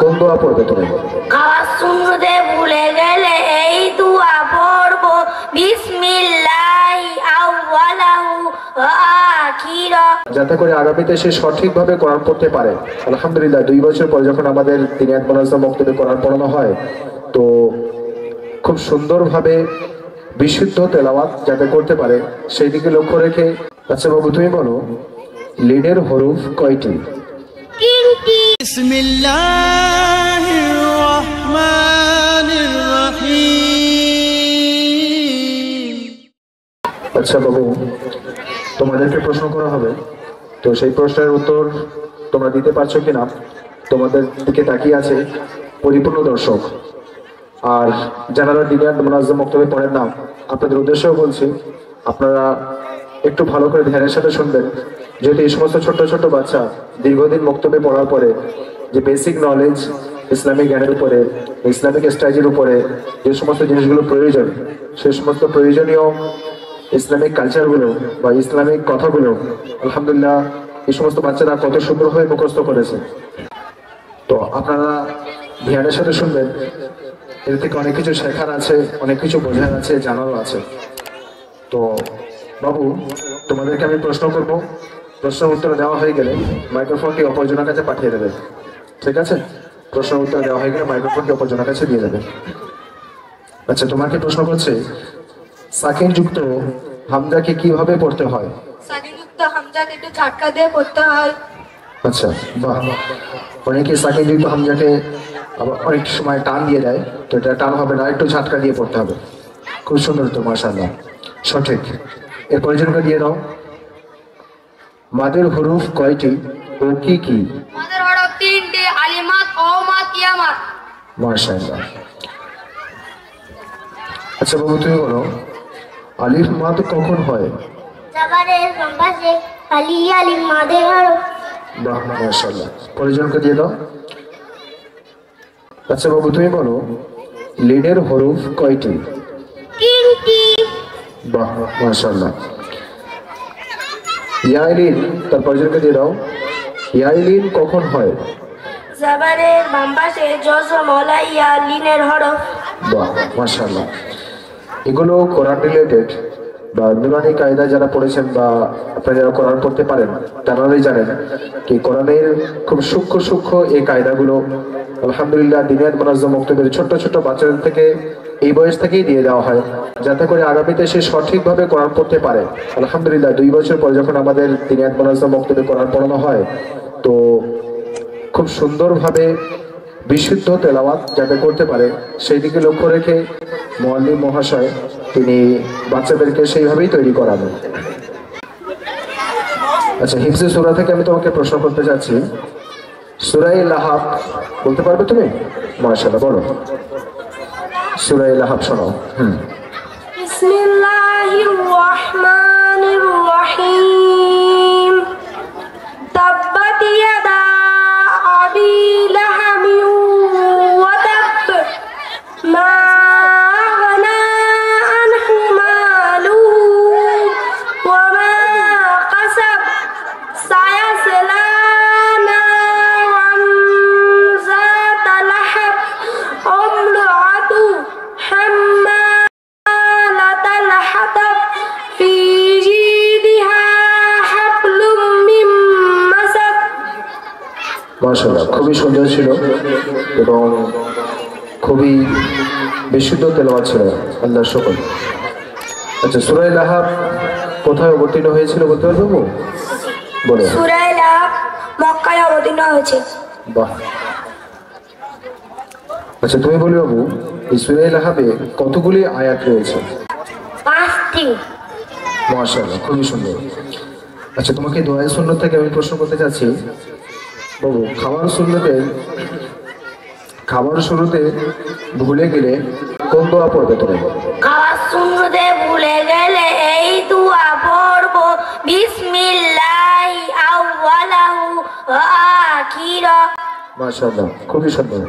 কোন দোয়া পড়বে তুমি? খাওয়ার শুনতে ভুলে গেলে এই দোয়া পড়বো, বিসমিল্লাহি আউয়ালাহু ওয়া আখিরা, যাতে করে আগামীতে সে সঠিকভাবে কোরআন পড়তে পারে। আলহামদুলিল্লাহ 2 বছর পর যখন আমাদের দিনায়াত মোনাজ্জাম মক্তবে কোরআন পড়ানো হয়, তো খুব সুন্দরভাবে বিশুদ্ধ তেলাওয়াত যাতে করতে পারে সেই দিকে লক্ষ্য রেখে। আচ্ছা বাবু, তুমি বলো লিনের হরফ কয়টি? তিনটি। বিসমিল্লাহির রহমানির রহিম। আচ্ছা বাবু, তোমাদেরকে প্রশ্ন করা হবে, তো সেই প্রশ্নের উত্তর তোমরা দিতে পারছো কিনা তোমাদের দিকে তাকিয়ে আছে পরিপূর্ণ দর্শক। আর যারা দিনায়াত মোনাজ্জাম মক্তবে পড়েন না, আপনাদের উদ্দেশ্যেও বলছি, আপনারা একটু ভালো করে ধ্যানের সাথে শুনবেন। যেহেতু এই সমস্ত ছোট্ট ছোট্ট বাচ্চা দীর্ঘদিন মক্তবে পড়ার পরে যে বেসিক নলেজ ইসলামিক জ্ঞানের উপরে, ইসলামিক স্ট্র্যাটেজির উপরে যে সমস্ত জিনিসগুলো প্রয়োজন, সেই সমস্ত প্রয়োজনীয় ইসলামিক কালচারগুলো বা ইসলামিক কথাগুলো আলহামদুলিল্লাহ এই সমস্ত বাচ্চারা কত সুন্দরভাবে মুখস্থ করেছে। তো আপনারা ধ্যানের সাথে শুনবেন, এর থেকে অনেক কিছু শেখার আছে, অনেক কিছু বোঝার আছে, জানারও আছে। তো বাবু, তোমাদেরকে আমি প্রশ্ন করব, প্রশ্নের উত্তর দেওয়া হয়ে গেলে মাইক্রোফোনটি অপরজনের কাছে পাঠিয়ে দেবে, ঠিক আছে? প্রশ্নের উত্তর দেওয়া হয়ে গেলে মাইক্রোফোনটি অপরজনের কাছে দিয়ে দেবে। আচ্ছা, তোমাকে প্রশ্ন করছে সাকিন যুক্ত হামজাকে কিভাবে পড়তে হয়? সাকিন যুক্ত হামজাকে একটু ঝাটকা দিয়ে পড়তে হয়। আচ্ছা, বাহ। অনেকে সাকিন যুক্ত হামজাকে আবার অনেক সময় টান দিয়ে দেয়, তো এটা টান হবে না, একটু ঝাটকা দিয়ে পড়তে হবে। খুব সুন্দর তো, মাশাআল্লাহ, সঠিক। এরপরে জনকে দিয়ে দাও। মাদের হরফ কয়টি ও কি কি? মাদের হরফ তিনটি, আলিমাত, ওমাত, ইয়ামাত। মাশাআল্লাহ। আচ্ছা বাবু, তুমি বলো আলিফ মাদ কখন হয়? জবরের বামপাশে আলিয়া আলিফ মাদের হরফ। বাহ, মাশাআল্লাহ। পরিজনকে দিয়ে দাও। আচ্ছা বাবু, তুমি বলো লিনের হরফ কয়টি? তিনটি। বাহ, মাশাআল্লাহ। ইয়াইলিন, তার পরিজনকে দিয়ে দাও। ইয়াইলিন কখন হয়? জবরের বামপাশে জজম ওলাইয়া লিনের হরফ। বাহ, মাশাআল্লাহ। এগুলো কোরআন রিলেটেড বা নুরানি কায়দা যারা পড়েছেন বা আপনারা যারা কোরআন পড়তে পারেন তারাই জানেন কি কোরআনের খুব সূক্ষ্ম সূক্ষ্ম এই কায়দাগুলো আলহামদুলিল্লাহ দিনায়াত মোনাজ্জাম মক্তবের ছোট্ট ছোট্ট বাচ্চাদের থেকে এই বয়স থেকেই দিয়ে দেওয়া হয়, যাতে করে আগামীতে সে সঠিকভাবে কোরআন পড়তে পারে। আলহামদুলিল্লাহ 2 বছর পর যখন আমাদের দিনায়াত মোনাজ্জাম মক্তবে কোরআন পড়ানো হয়, তো খুব সুন্দরভাবে বিশুদ্ধ তেলাওয়াত যাতে করতে পারে সেই দিকে লক্ষ্য রেখে মুআল্লিম মহাশয় তিনি বাচ্চাদেরকে সেইভাবেই তৈরি করাবেন। আচ্ছা, হিফজে সূরা থেকে আমি তোমাকে প্রশ্ন করতে যাচ্ছি। সূরা লাহাব বলতে পারবে তুমি? মাশাআল্লাহ, বলো সূরা লাহাব শোনাও। বিসমিল্লাহির রহমানির রহিম। তাব্বাত ইয়াদা আবি লাহাবিন ওয়া তাব, মা আগনা আনহু মালুহু ওয়া মা কাসাব, সায়াসলা নারান যাতা লাহাব, ইমরাতু হাম্মালাতাল হাতাব, ফি জিদিহা হাবলুম মিন মাসাদ। মাশাআল্লাহ, খুবই সুন্দর ছিল এবং খুবই বিশুদ্ধ তেলাওয়াত ছিল, আল্লাহর শুকর। আচ্ছা, সূরা লাহাব কোথায় অবতীর্ণ হয়েছিল বলতে পারবো? বলো। সূরা লাহাব মক্কায় অবতীর্ণ হয়েছে। বাহ। আচ্ছা, তুমি বলি বাবু এই সূরা লাহাবে কতগুলি আয়াত রয়েছে? 5টি। মাশাআল্লাহ, খুবই সুন্দর। আচ্ছা, তোমাকে দোয়া সুন্নাত থেকে আমি প্রশ্ন করতে চাচ্ছি বাবু, খাবার শুরুতে ভুলে গেলে কোন দোয়া পড়বে তুমি? খাওয়ার শুনতে ভুলে গেলে এই দোয়া পড়বো, বিসমিল্লাহি আউয়ালাহু ওয়া আখিরা। মাশাআল্লাহ, খুবই সুন্দর।